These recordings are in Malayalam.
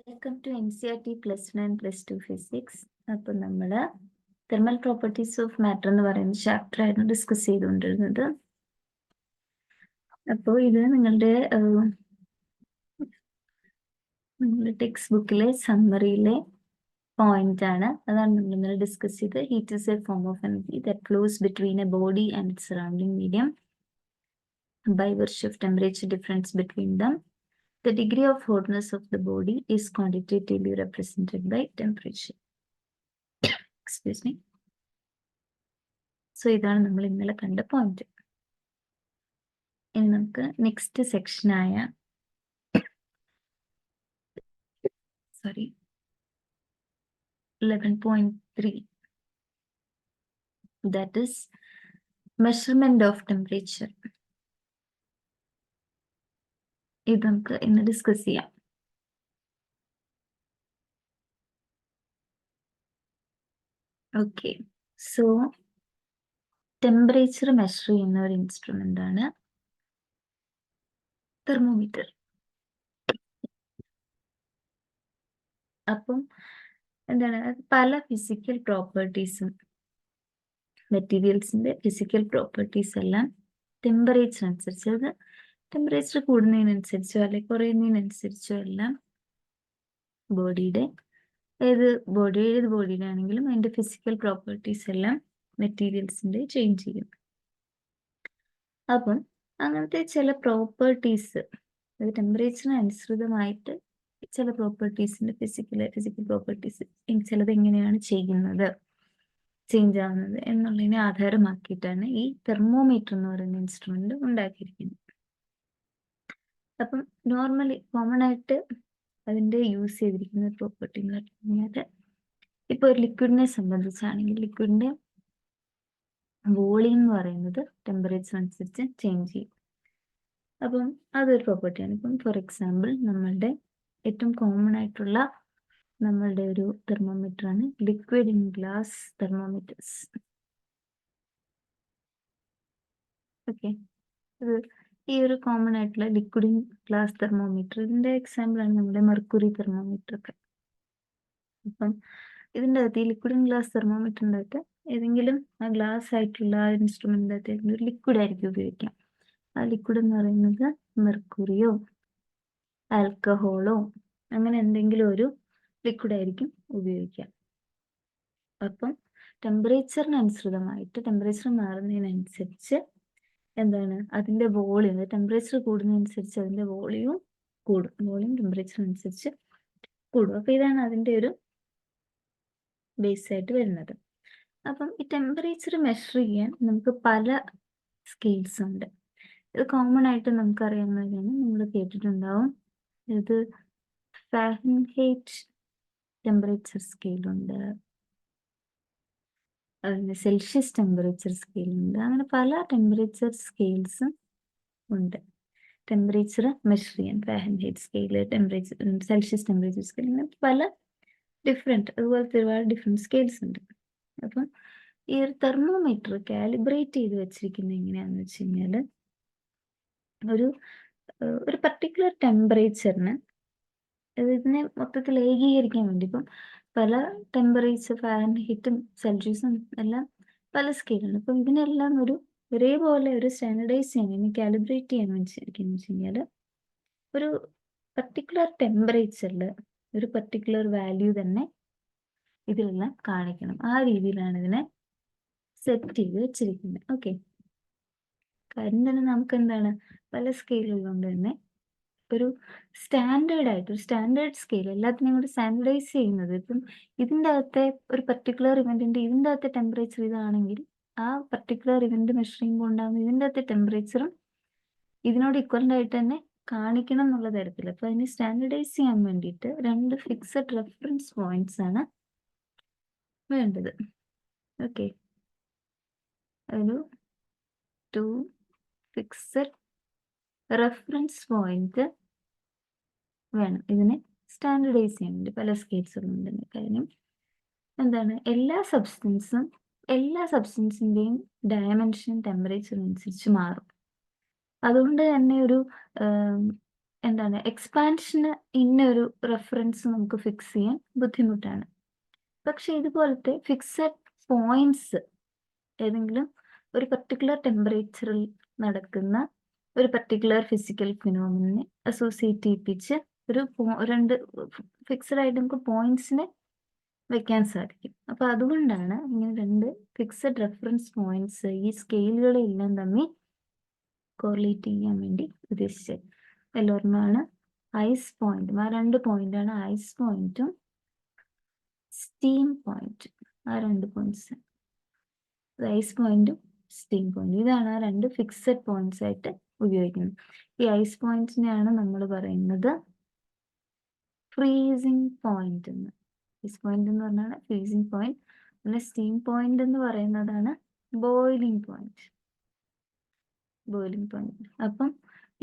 Welcome to NCERT +1 and +2 physics. അപ്പോൾ നമ്മൾ തെർമൽ പ്രോപ്പർട്ടീസ് ഓഫ് മാറ്റർ എന്ന് പറയുന്ന ചാപ്റ്റർ ആയിരുന്നു ഡിസ്കസ് ചെയ്തുകൊണ്ടിരുന്നത്. അപ്പോൾ ഇത് നിങ്ങളുടെ ടെക്സ്റ്റ് ബുക്കിലെ സമ്മറിയിലെ പോയിന്റ് ആണ്. അതാണ് നമ്മൾ ഇന്നലെ ഡിസ്കസ് ചെയ്ത്. Heat is a form of energy that flows between a body and its surrounding medium by virtue of temperature difference between them. The degree of hotness of the body is quantitatively represented by temperature. Excuse me. So ഇതാണ് നമ്മൾ ഇന്നലെ കണ്ട പോയിന്റ്. ഇനി നമുക്ക് നെക്സ്റ്റ് സെക്ഷൻ ആയ 11.3 that is measurement of temperature. ഇത് നമുക്ക് ഇന്ന് ഡിസ്കസ് ചെയ്യാം. ഓക്കെ, സോ ടെമ്പറേച്ചർ മെഷർ ചെയ്യുന്ന ഒരു ഇൻസ്ട്രുമെന്റ് ആണ് തെർമോമീറ്റർ. അപ്പം എന്താണ്, പല ഫിസിക്കൽ പ്രോപ്പർട്ടീസും മെറ്റീരിയൽസിന്റെ ഫിസിക്കൽ പ്രോപ്പർട്ടീസ് എല്ലാം ടെമ്പറേച്ചർ അനുസരിച്ച്, അത് ടെമ്പറേച്ചർ കൂടുന്നതിനനുസരിച്ചോ അല്ലെങ്കിൽ കുറയുന്നതിനനുസരിച്ചോ എല്ലാം ബോഡിയുടെ ഏത് ബോഡിയുടെ ആണെങ്കിലും അതിന്റെ ഫിസിക്കൽ പ്രോപ്പർട്ടീസ് എല്ലാം മെറ്റീരിയൽസിന്റെ ചേഞ്ച് ചെയ്യും. അപ്പം അങ്ങനത്തെ ചില പ്രോപ്പർട്ടീസ് ടെമ്പറേച്ചറിന് അനുസൃതമായിട്ട് ചില പ്രോപ്പർട്ടീസിന്റെ ഫിസിക്കൽ പ്രോപ്പർട്ടീസ് ചിലത് എങ്ങനെയാണ് ചെയ്യുന്നത്, ചേഞ്ച് ആവുന്നത് എന്നുള്ളതിനെ ആധാരമാക്കിയിട്ടാണ് ഈ തെർമോമീറ്റർ എന്ന് പറയുന്ന ഇൻസ്ട്രുമെന്റ് ഉണ്ടാക്കിയിരിക്കുന്നത്. അപ്പം നോർമലി കോമൺ ആയിട്ട് അതിന്റെ യൂസ് ചെയ്തിരിക്കുന്ന പ്രോപ്പർട്ടി എന്ന് പറഞ്ഞാൽ, ഇപ്പൊ ഒരു ലിക്വിഡിനെ സംബന്ധിച്ചാണെങ്കിൽ ലിക്വിഡിന്റെ വോളിയം എന്ന് പറയുന്നത് ടെമ്പറേച്ചർ അനുസരിച്ച് ചേഞ്ച് ചെയ്യും. അപ്പം അതൊരു പ്രോപ്പർട്ടിയാണ്. ഇപ്പം ഫോർ എക്സാമ്പിൾ നമ്മളുടെ ഏറ്റവും കോമൺ ആയിട്ടുള്ള നമ്മളുടെ ഒരു തെർമോമീറ്റർ ആണ് liquid in glass thermometers. Okay, ഇത് ഈ ഒരു കോമൺ ആയിട്ടുള്ള ലിക്വിഡ് ഇൻ ഗ്ലാസ് തെർമോമീറ്റർ, ഇതിന്റെ എക്സാമ്പിൾ ആണ് നമ്മുടെ മെർക്കുറി തെർമോമീറ്റർ ഒക്കെ. അപ്പം ഇതിൻ്റെ അകത്ത് ഈ ലിക്വിഡ് ഇൻ ഗ്ലാസ് തെർമോമീറ്ററിൻ്റെ അകത്ത് ഏതെങ്കിലും ആ ഗ്ലാസ് ആയിട്ടുള്ള ഇൻസ്ട്രുമെന്റിൻ്റെ അകത്ത് ഏതെങ്കിലും ഒരു ലിക്വിഡ് ആയിരിക്കും ഉപയോഗിക്കാം. ആ ലിക്വിഡ് എന്ന് പറയുന്നത് മെർക്കുറിയോ ആൽക്കഹോളോ അങ്ങനെ എന്തെങ്കിലും ഒരു ലിക്വിഡ് ആയിരിക്കും ഉപയോഗിക്കാം. അപ്പം ടെമ്പറേച്ചറിനനുസൃതമായിട്ട് ടെമ്പറേച്ചർ മാറുന്നതിനനുസരിച്ച് എന്താണ് അതിന്റെ വോളിയം, ടെമ്പറേച്ചർ കൂടുന്നതനുസരിച്ച് അതിന്റെ വോളിയം കൂടും. വോളിയം ടെമ്പറേച്ചർ അനുസരിച്ച് കൂടും. അപ്പൊ ഇതാണ് അതിന്റെ ഒരു ബേസ് ആയിട്ട് വരുന്നത്. അപ്പം ഈ ടെമ്പറേച്ചർ മെഷർ ചെയ്യാൻ നമുക്ക് പല സ്കെയിൽസ് ഉണ്ട്. ഇത് കോമൺ ആയിട്ട് നമുക്കറിയാവുന്നതാണ്, നമ്മൾ കേട്ടിട്ടുണ്ടാവും. ഇത് ഫാരൻഹൈറ്റ് ടെമ്പറേച്ചർ സ്കെയിലുണ്ട്, അതുപോലെ സെൽഷ്യസ് ടെമ്പറേച്ചർ സ്കെയിലുണ്ട്. അങ്ങനെ പല ടെമ്പറേച്ചർ സ്കെയിൽസും ഉണ്ട് ടെമ്പറേച്ചർ മെഷർ ചെയ്യാൻ. Fahrenheit scale, temperature, Celsius temperature scale, ഇങ്ങനെ പല ഡിഫറെൻറ്റ് അതുപോലത്തെ ഒരുപാട് ഡിഫറെൻറ്റ് സ്കെയിൽസ് ഉണ്ട്. അപ്പം ഈ ഒരു തെർമോമീറ്റർ കാലിബ്രേറ്റ് ചെയ്ത് വെച്ചിരിക്കുന്നത് എങ്ങനെയാണെന്ന് വെച്ച് കഴിഞ്ഞാൽ, ഒരു പർട്ടിക്കുലർ ടെമ്പറേച്ചറിന് ഇതിനെ മൊത്തത്തിൽ ഏകീകരിക്കാൻ വേണ്ടി ഇപ്പം പല ടെമ്പറേച്ചർ ഫാരൻഹീറ്റും സെൽഷ്യസും എല്ലാം പല സ്കെയിലുണ്ട്. അപ്പം ഇതിനെല്ലാം ഒരു ഒരേപോലെ ഒരു സ്റ്റാൻഡർഡൈസ് ചെയ്യാൻ, കാലിബ്രേറ്റ് ചെയ്യാൻ വെച്ചിരിക്കുന്നു വെച്ച് കഴിഞ്ഞാൽ, ഒരു പർട്ടിക്കുലർ ടെമ്പറേച്ചറിൽ ഒരു പർട്ടിക്കുലർ വാല്യൂ തന്നെ ഇതിലെല്ലാം കാണിക്കണം. ആ രീതിയിലാണ് ഇതിനെ സെറ്റ് ചെയ്ത് വെച്ചിരിക്കുന്നത്. ഓക്കെ, കാര്യം തന്നെ നമുക്ക് എന്താണ്, പല സ്കെയിലുള്ളതുകൊണ്ട് തന്നെ ഒരു സ്റ്റാൻഡേർഡ് ആയിട്ട് ഒരു സ്റ്റാൻഡേർഡ് സ്കെയിൽ എല്ലാത്തിനെയും കൂടി സ്റ്റാൻഡർഡൈസ് ചെയ്യുന്നത്. ഇപ്പം ഇതിൻ്റെ അകത്തെ ഒരു പർട്ടിക്കുലർ ഇവന്റിന്റെ ഇതിൻ്റെ അകത്തെ ടെമ്പറേച്ചർ ഇതാണെങ്കിൽ ആ പർട്ടിക്കുലർ ഇവന്റ് മെഷർ ചെയ്യുമ്പോൾ ഉണ്ടാകുന്ന ഇതിൻ്റെ അകത്തെ ടെമ്പറേച്ചറും ഇതിനോട് ഇക്വലന്റ് ആയിട്ട് തന്നെ കാണിക്കണം എന്നുള്ള തരത്തിൽ. അപ്പൊ അതിനെ സ്റ്റാൻഡർഡൈസ് ചെയ്യാൻ വേണ്ടിയിട്ട് രണ്ട് ഫിക്സഡ് റെഫറൻസ് പോയിന്റ്സ് ആണ് വേണ്ടത്. ഓക്കെ, ഒരു 2 ഫിക്സഡ് റെഫറൻസ് പോയിന്റ് വേണം ഇതിനെ സ്റ്റാൻഡർഡൈസ് ചെയ്യാൻ വേണ്ടി. പല സ്കെയിൽസുകളുണ്ട്. കാര്യം എന്താണ്, എല്ലാ സബ്സ്റ്റൻസിന്റെയും ഡയമെൻഷൻ ടെമ്പറേച്ചർ അനുസരിച്ച് മാറും. അതുകൊണ്ട് തന്നെ ഒരു എന്താണ് എക്സ്പാൻഷന് ഇന്നൊരു റെഫറൻസ് നമുക്ക് ഫിക്സ് ചെയ്യാൻ ബുദ്ധിമുട്ടാണ്. പക്ഷെ ഇതുപോലത്തെ ഫിക്സഡ് പോയിന്റ്സ് ഏതെങ്കിലും ഒരു പർട്ടിക്കുലർ ടെമ്പറേച്ചറിൽ നടക്കുന്ന ഒരു പർട്ടിക്കുലർ ഫിസിക്കൽ ഫിനോമിനെ അസോസിയേറ്റ് ചെയ്യിപ്പിച്ച് ഒരു രണ്ട് ഫിക്സഡ് ആയിട്ട് നമുക്ക് പോയിന്റ്സിനെ വെക്കാൻ സാധിക്കും. അപ്പൊ അതുകൊണ്ടാണ് ഇങ്ങനെ രണ്ട് ഫിക്സഡ് റെഫറൻസ് പോയിന്റ്സ് ഈ സ്കെയിലുകളെ എല്ലാം തമ്മിൽ കോറിലേറ്റ് ചെയ്യാൻ വേണ്ടി ഉദ്ദേശിച്ചത്. അതിലൊരെണ്ണമാണ് ഐസ് പോയിന്റും. ആ രണ്ട് പോയിന്റാണ് ഐസ് പോയിന്റും സ്റ്റീം പോയിന്റും. ആ രണ്ട് പോയിന്റ്സ് ഐസ് പോയിന്റും സ്റ്റീം പോയിന്റും, ഇതാണ് ആ രണ്ട് ഫിക്സഡ് പോയിന്റ്സ് ആയിട്ട് ഉപയോഗിക്കുന്നത്. ഈ ഐസ് പോയിന്റിനെയാണ് നമ്മൾ പറയുന്നത് ഫ്രീസിങ് പോയിന്റ് എന്ന്. ഐസ് പോയിന്റ് എന്ന് പറഞ്ഞാൽ ഫ്രീസിങ് പോയിന്റ്. പിന്നെ സ്റ്റീം പോയിന്റ് എന്ന് പറയുന്നതാണ് ബോയിലിംഗ് പോയിന്റ്. Boiling point. അപ്പം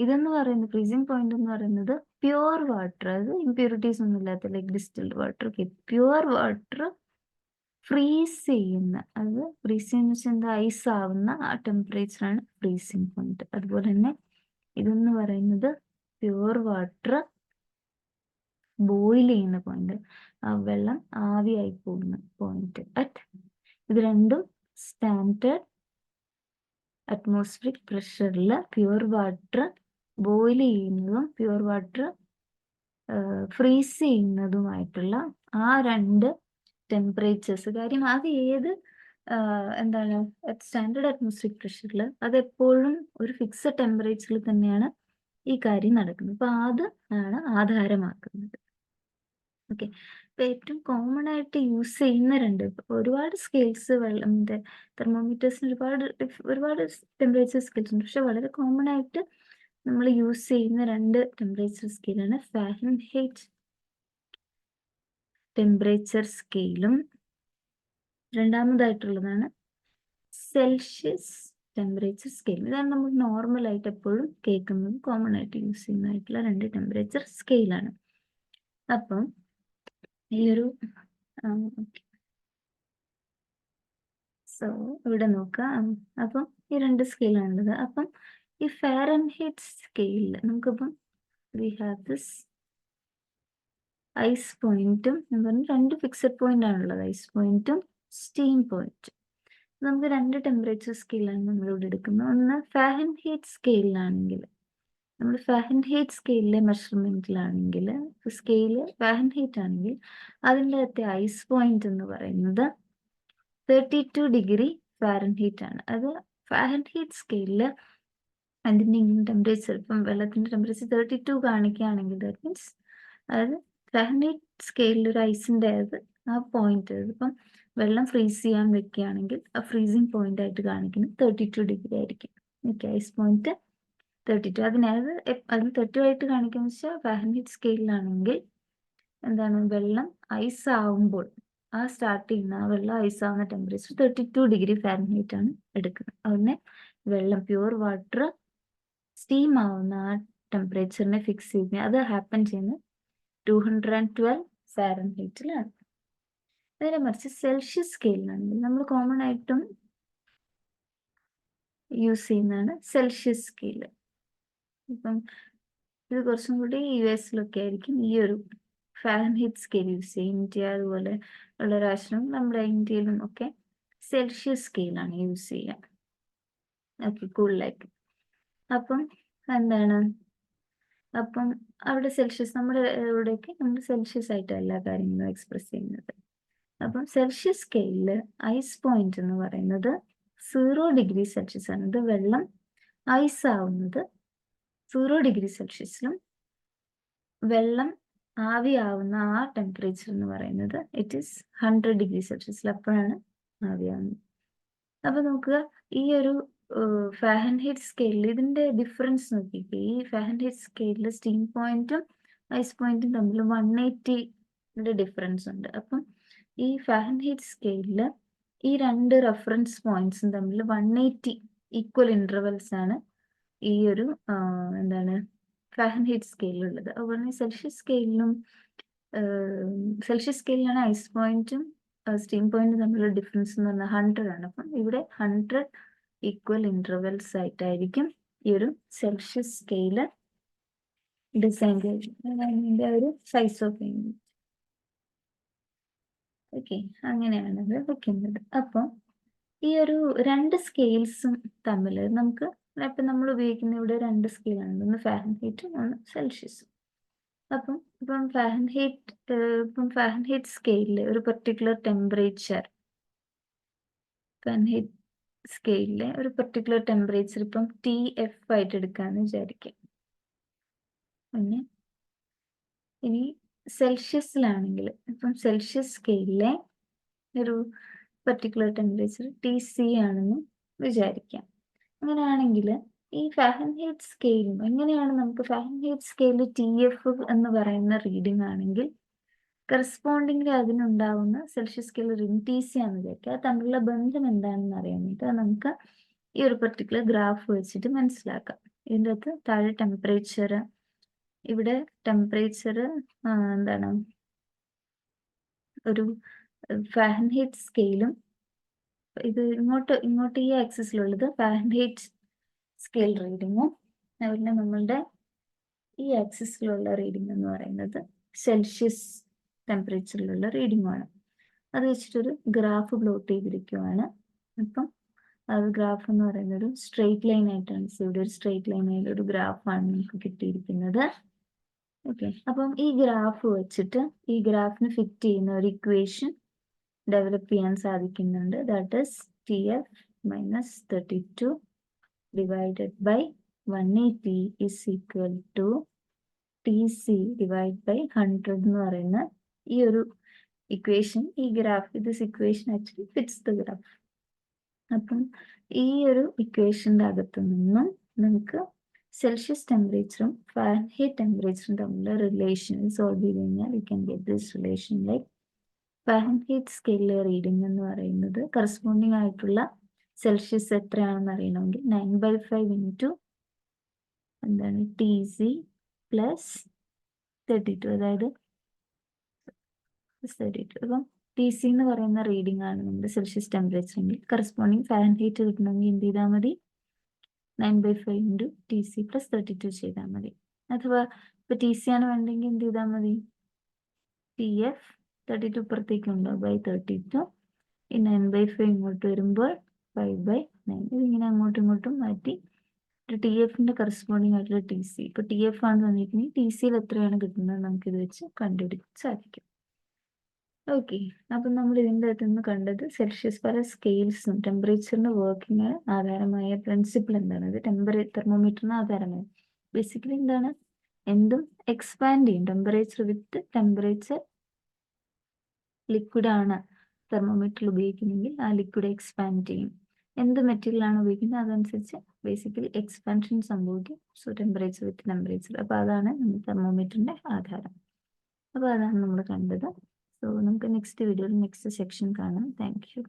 ഇതെന്ന് പറയുന്നത് ഫ്രീസിങ് പോയിന്റ് എന്ന് പറയുന്നത് പ്യുവർ വാട്ടർ, അത് ഇമ്പ്യൂരിറ്റീസ് ഒന്നും ഇല്ലാത്ത like distilled water, pure water freeze ചെയ്യുന്ന, അത് ഫ്രീസ് ചെയ്യുന്ന വെച്ചാൽ എന്താ, ഐസ് ആവുന്ന ആ ടെമ്പറേച്ചറാണ് ഫ്രീസിങ് പോയിന്റ്. അതുപോലെ തന്നെ ഇതെന്ന് പറയുന്നത് പ്യുവർ വാട്ടർ ബോയിൽ ചെയ്യുന്ന പോയിന്റ്, ആ വെള്ളം ആവിയായി പോകുന്ന പോയിന്റ്. ഇത് രണ്ടും സ്റ്റാൻഡേർഡ് അറ്റ്മോസ്ഫിയറിക് പ്രഷറിൽ പ്യുവർ വാട്ടർ ബോയിൽ ചെയ്യുന്നതും പ്യുവർ വാട്ടർ ഫ്രീസ് ചെയ്യുന്നതുമായിട്ടുള്ള ആ രണ്ട് ടെമ്പറേച്ചേഴ്സ്. കാര്യം അത് ഏത് എന്താണ് സ്റ്റാൻഡേർഡ് അറ്റ്മോസ്ഫിയറിക് പ്രഷറിൽ അതെപ്പോഴും ഒരു ഫിക്സഡ് ടെമ്പറേച്ചറിൽ തന്നെയാണ് ഈ കാര്യം നടക്കുന്നത്. അപ്പൊ അത് ആണ് ആധാരമാക്കുന്നത്. ഓക്കെ. ഇപ്പൊ ഏറ്റവും കോമൺ ആയിട്ട് യൂസ് ചെയ്യുന്ന രണ്ട്, ഒരുപാട് സ്കെയിൽസ് വെള്ളത്തിന്റെ തെർമോമീറ്റേഴ്സിന് ഒരുപാട് ടെമ്പറേച്ചർ സ്കെയിൽസ് ഉണ്ട്. പക്ഷെ വളരെ കോമൺ ആയിട്ട് നമ്മൾ യൂസ് ചെയ്യുന്ന രണ്ട് ടെമ്പറേച്ചർ സ്കെയിലാണ് ഫാരൻഹൈറ്റ് ടെമ്പറേച്ചർ സ്കെയിലും രണ്ടാമതായിട്ടുള്ളതാണ് സെൽഷ്യസ് ടെമ്പറേച്ചർ സ്കെയിൽ. ഇതാണ് നമ്മൾ നോർമൽ ആയിട്ട് എപ്പോഴും കേൾക്കുന്നതും കോമൺ ആയിട്ട് യൂസ് ചെയ്യുന്നതായിട്ടുള്ള രണ്ട് ടെമ്പറേച്ചർ സ്കെയിലാണ്. അപ്പം ഈ ഒരു സോ ഇവിടെ നോക്കാം. അപ്പം ഈ രണ്ട് സ്കെയിലാണുള്ളത്. അപ്പം ഈ ഫാരൻഹൈറ്റ് സ്കെയിലിൽ നമുക്കിപ്പം വി ഹാവ് ദിസ് ഐസ് പോയിന്റും രണ്ട് ഫിക്സഡ് പോയിന്റ് ആണുള്ളത്, ഐസ് പോയിന്റും സ്റ്റീം പോയിന്റും. നമുക്ക് രണ്ട് ടെമ്പറേച്ചർ സ്കെയിലാണ് നമ്മളിവിടെ എടുക്കുന്നത്. ഒന്ന് ഫാരൻഹൈറ്റ് സ്കെയിലാണെങ്കിൽ, നമ്മൾ ഫാരൻഹൈറ്റ് സ്കെയിലിലെ മെഷർമെന്റിലാണെങ്കിൽ, സ്കെയില് ഫാരൻഹൈറ്റ് ആണെങ്കിൽ അതിൻ്റെ അകത്തെ ഐസ് പോയിന്റ് എന്ന് പറയുന്നത് 32 ഡിഗ്രി ഫാരൻഹീറ്റ് ആണ്. അത് ഫാരൻഹീറ്റ് സ്കെയിലിൽ അതിൻ്റെ ടെമ്പറേച്ചർ, ഇപ്പം വെള്ളത്തിൻ്റെ ടെമ്പറേച്ചർ 32 കാണിക്കുകയാണെങ്കിൽ ദാറ്റ് മീൻസ് അതായത് ഫാരൻഹീറ്റ് സ്കെയിലിൽ ഒരു ഐസിൻ്റെ അത് ആ പോയിന്റ്, ഇപ്പം വെള്ളം ഫ്രീസ് ചെയ്യാൻ വെക്കുകയാണെങ്കിൽ ആ ഫ്രീസിങ് പോയിന്റ് ആയിട്ട് കാണിക്കുന്നത് 32 ഡിഗ്രി ആയിരിക്കും. Okay, ice point 32. അതിനത് 32 ആയിട്ട് കാണിക്കുന്ന വെച്ചാൽ ഫാരൻഹീറ്റ് സ്കെയിലാണെങ്കിൽ എന്താണ്, വെള്ളം ഐസ് ആവുമ്പോൾ ആ സ്റ്റാർട്ട് ചെയ്യുന്ന ആ വെള്ളം ഐസ് ആവുന്ന ടെമ്പറേച്ചർ 32 ഡിഗ്രി ഫാരൻഹീറ്റ് ആണ് എടുക്കുന്നത്. അതിനെ വെള്ളം പ്യുവർ വാട്ടർ സ്റ്റീം ആവുന്ന ആ ടെമ്പറേച്ചറിനെ ഫിക്സ് ചെയ്യുന്നത്, അത് ഹാപ്പൻ ചെയ്യുന്നത് 212 ഫാരൻഹീറ്റിലാണ്. നേരെ മറിച്ച് സെൽഷ്യസ് സ്കെയിലാണെങ്കിൽ നമ്മൾ കോമൺ ആയിട്ടും യൂസ് ചെയ്യുന്നതാണ് സെൽഷ്യസ് സ്കെയില്. ഇപ്പം ഇത് കുറച്ചും കൂടി US ആയിരിക്കും ഈ ഒരു ഫാരൻഹീറ്റ് സ്കെയിൽ യൂസ് ചെയ്യും. ഇന്ത്യ അതുപോലെ ഉള്ള രാഷ്ട്രം, നമ്മുടെ ഇന്ത്യയിലും ഒക്കെ സെൽഷ്യസ് സ്കെയിലാണ് യൂസ് ചെയ്യുക. ഓക്കെ, കൂടുതലായിട്ട്. അപ്പം എന്താണ്, അപ്പം അവിടെ സെൽഷ്യസ്, നമ്മുടെ ഇവിടെയൊക്കെ നമ്മൾ സെൽഷ്യസ് ആയിട്ട് എല്ലാ കാര്യങ്ങളും എക്സ്പ്രസ് ചെയ്യുന്നത്. അപ്പം സെൽഷ്യസ് സ്കെയിലിൽ ഐസ് പോയിന്റ് എന്ന് പറയുന്നത് 0 ഡിഗ്രി സെൽഷ്യസ് ആണ്. ഇത് വെള്ളം ഐസ് ആവുന്നത് 0 ഡിഗ്രി സെൽഷ്യസിലും വെള്ളം ആവിയാവുന്ന ആ ടെമ്പറേച്ചർ എന്ന് പറയുന്നത് ഇറ്റ് ഈസ് 100 ഡിഗ്രി സെൽഷ്യസിൽ. അപ്പോഴാണ് ആവിയാവുന്നത്. അപ്പൊ നോക്കുക, ഈ ഒരു ഫാരൻഹീറ്റ് സ്കെയിലിൽ ഇതിന്റെ ഡിഫറൻസ് നോക്കിക്കേ. ഈ ഫാരൻഹീറ്റ് സ്കെയിലിൽ സ്റ്റീം പോയിന്റും ഐസ് പോയിന്റും തമ്മിൽ 180 ഡിഫറൻസ് ഉണ്ട്. അപ്പം ഈ ഫാരൻഹീറ്റ് സ്കെയിലിൽ ഈ രണ്ട് റെഫറൻസ് പോയിന്റ്സും തമ്മിൽ 180 ഈക്വൽ ഇന്റർവെൽസ് ആണ് ഈ ഒരു എന്താണ് ഫാരൻഹീറ്റ് സ്കെയിലുള്ളത്. അതുപോലെ സെൽഷ്യസ് സ്കെയിലിനും സെൽഷ്യസ് സ്കെയിലാണ് ഐസ് പോയിന്റും സ്റ്റീം പോയിന്റും തമ്മിലുള്ള ഡിഫറൻസ് എന്ന് പറഞ്ഞാൽ 100 ആണ്. അപ്പം ഇവിടെ 100 ഈക്വൽ ഇന്റർവെൽസ് ആയിട്ടായിരിക്കും ഈ ഒരു സെൽഷ്യസ് സ്കെയില് ഡിസൈൻ ചെയ്തിരിക്കുന്നത്. അതാണ് ഇതിൻ്റെ ഒരു സൈസ് ഓഫ് യൂണിറ്റ്. ഓക്കെ, അങ്ങനെയാണത് വെക്കുന്നത്. അപ്പം ഈ ഒരു രണ്ട് സ്കെയിൽസും തമ്മിൽ നമുക്ക് ഇപ്പം നമ്മൾ ഉപയോഗിക്കുന്ന ഇവിടെ രണ്ട് സ്കെയിലാണ്, ഒന്ന് ഫാരൻഹീറ്റും ഒന്ന് സെൽഷ്യസും. ഇപ്പം ഫാരൻഹീറ്റ് സ്കെയിലിൽ ഒരു പെർട്ടിക്കുലർ ടെമ്പറേച്ചർ, ഫാരൻഹീറ്റ് സ്കെയിലിലെ ഒരു പെർട്ടിക്കുലർ ടെമ്പറേച്ചർ ഇപ്പം TF ആയിട്ട് എടുക്കാമെന്ന് വിചാരിക്കാം. പിന്നെ ഇനി സെൽഷ്യസിലാണെങ്കിൽ ഇപ്പം സെൽഷ്യസ് സ്കെയിലിലെ ഒരു പെർട്ടിക്കുലർ ടെമ്പറേച്ചർ TC ആണെന്ന് വിചാരിക്കാം. അങ്ങനെയാണെങ്കിൽ ഈ ഫാരൻഹീറ്റ് സ്കെയിലും എങ്ങനെയാണ് നമുക്ക് ഫാരൻഹീറ്റ് സ്കെയിലിൽ TF എന്ന് പറയുന്ന റീഡിംഗ് ആണെങ്കിൽ കറസ്പോണ്ടിങ്ങിൽ അതിനുണ്ടാവുന്ന സെൽഷ്യസ് സ്കെയിൽ റീഡിംഗ് TC ആണെന്ന് വിചാരിക്കുക. അത് തമ്മിലുള്ള ബന്ധം എന്താണെന്ന് അറിയാനായിട്ട് നമുക്ക് ഈ ഒരു പെർട്ടിക്കുലർ ഗ്രാഫ് വെച്ചിട്ട് മനസ്സിലാക്കാം. ഇതിൻ്റെ അകത്ത് താഴെ ടെമ്പറേച്ചർ, ഇവിടെ ടെമ്പറേച്ചർ എന്താണ് ഒരു ഫാരൻഹീറ്റ് സ്കെയിലും, ഇത് ഇങ്ങോട്ട് ഈ ആക്സിസിലുള്ളത് ഫാരൻഹീറ്റ് സ്കെയിൽ റീഡിങ്ങും, അതുപോലെ നമ്മളുടെ ഈ ആക്സിസിലുള്ള റീഡിംഗ് എന്ന് പറയുന്നത് സെൽഷ്യസ് ടെമ്പറേച്ചറിലുള്ള റീഡിങ്ങുമാണ്. അത് വെച്ചിട്ടൊരു ഗ്രാഫ് പ്ലോട്ട് ചെയ്തിരിക്കുവാണ്. അപ്പം അത് ഗ്രാഫ് എന്ന് പറയുന്നത് ഒരു സ്ട്രെയിറ്റ് ലൈൻ ആയിട്ടാണ്, ഇവിടെ ഒരു സ്ട്രെയിറ്റ് ലൈൻ ആയിട്ട് ഒരു ഗ്രാഫാണ് നമുക്ക് കിട്ടിയിരിക്കുന്നത്. ഓക്കെ, അപ്പം ഈ ഗ്രാഫ് വെച്ചിട്ട് ഈ ഗ്രാഫിന് ഫിറ്റ് ചെയ്യുന്ന ഒരു ഇക്വേഷൻ ഡെവലപ്പ് ചെയ്യാൻ സാധിക്കുന്നുണ്ട്. That is TF minus 32 divided by 180 is equal to TC divided by 100 എന്ന് പറയുന്ന ഈ ഒരു ഇക്വേഷൻ, ഈ graph, this equation actually fits the graph. അപ്പം ഈ ഒരു ഇക്വേഷൻ്റെ അകത്തു നിന്നും നമുക്ക് സെൽഷ്യസ് ടെമ്പറേച്ചറും ഫാരൻഹീറ്റ് ടെമ്പറേച്ചറും തമ്മിലുള്ള റിലേഷൻ സോൾവ് ചെയ്ത് കഴിഞ്ഞാൽ we can get this relation. Like Fahrenheit സ്കെയിലിലെ റീഡിംഗ് എന്ന് പറയുന്നത് കറസ്പോണ്ടിങ് ആയിട്ടുള്ള സെൽഷ്യസ് എത്രയാണെന്ന് അറിയണമെങ്കിൽ 9/5 ഇൻറ്റു എന്താണ് TC പ്ലസ് 32, അതായത് 32. അപ്പം TC എന്ന് പറയുന്ന റീഡിംഗ് ആണ് നമ്മുടെ സെൽഷ്യസ് ടെമ്പറേച്ചർ എങ്കിൽ കറസ്പോണ്ടിങ് ഫാരൻഹീറ്റ് കിട്ടണമെങ്കിൽ എന്ത് ചെയ്താൽ മതി, 9/5 ഇൻറ്റു TC പ്ലസ് 32 ചെയ്താൽ മതി. അഥവാ ഇപ്പോൾ TC ആണ് വേണ്ടെങ്കിൽ എന്ത് ചെയ്താൽ മതി, TF 32 പുറത്തേക്കുണ്ടോ ബൈ 32, ഈ 9/5 ഇങ്ങോട്ട് വരുമ്പോൾ 5/9. ഇതിങ്ങനെ അങ്ങോട്ടും ഇങ്ങോട്ടും മാറ്റി TFന്റെ കറസ്പോണ്ടിങ് ആയിട്ടുള്ള TC, ഇപ്പോൾ TF ആണ് തന്നിരിക്കുന്നത്, TCയിൽ എത്രയാണ് കിട്ടുന്നത് നമുക്കിത് വെച്ച് കണ്ടുപിടിക്കാൻ സാധിക്കും. ഓക്കെ, അപ്പം നമ്മൾ ഇതിൻ്റെ അകത്ത് നിന്ന് കണ്ടത് സെൽഷ്യസ് പല സ്കെയിൽസും ടെമ്പറേച്ചറിന് വർക്കിംഗ് ആധാരമായ പ്രിൻസിപ്പിൾ എന്താണ്, അത് തെർമോമീറ്ററിന് ആധാരമായി. ബേസിക്കലി എന്താണ്, എന്തും എക്സ്പാൻഡ് ചെയ്യും. ടെമ്പറേച്ചർ വിത്ത് ടെമ്പറേച്ചർ ലിക്വിഡ് ആണ് തെർമോമീറ്ററിൽ ഉപയോഗിക്കുന്നെങ്കിൽ ആ ലിക്വിഡ് എക്സ്പാൻഡ് ചെയ്യും. എന്ത് മെറ്റീരിയലാണ് ഉപയോഗിക്കുന്നത് അതനുസരിച്ച് ബേസിക്കലി എക്സ്പാൻഷൻ സംഭവിക്കും. സോ ടെമ്പറേച്ചർ വിത്ത് ടെമ്പറേച്ചർ, അപ്പോൾ അതാണ് നമ്മൾ തെർമോമീറ്ററിൻ്റെ ആധാരം. അപ്പോൾ അതാണ് നമ്മൾ കണ്ടത്. സോ നമുക്ക് നെക്സ്റ്റ് വീഡിയോയിൽ നെക്സ്റ്റ് സെക്ഷൻ കാണാം. Thank you.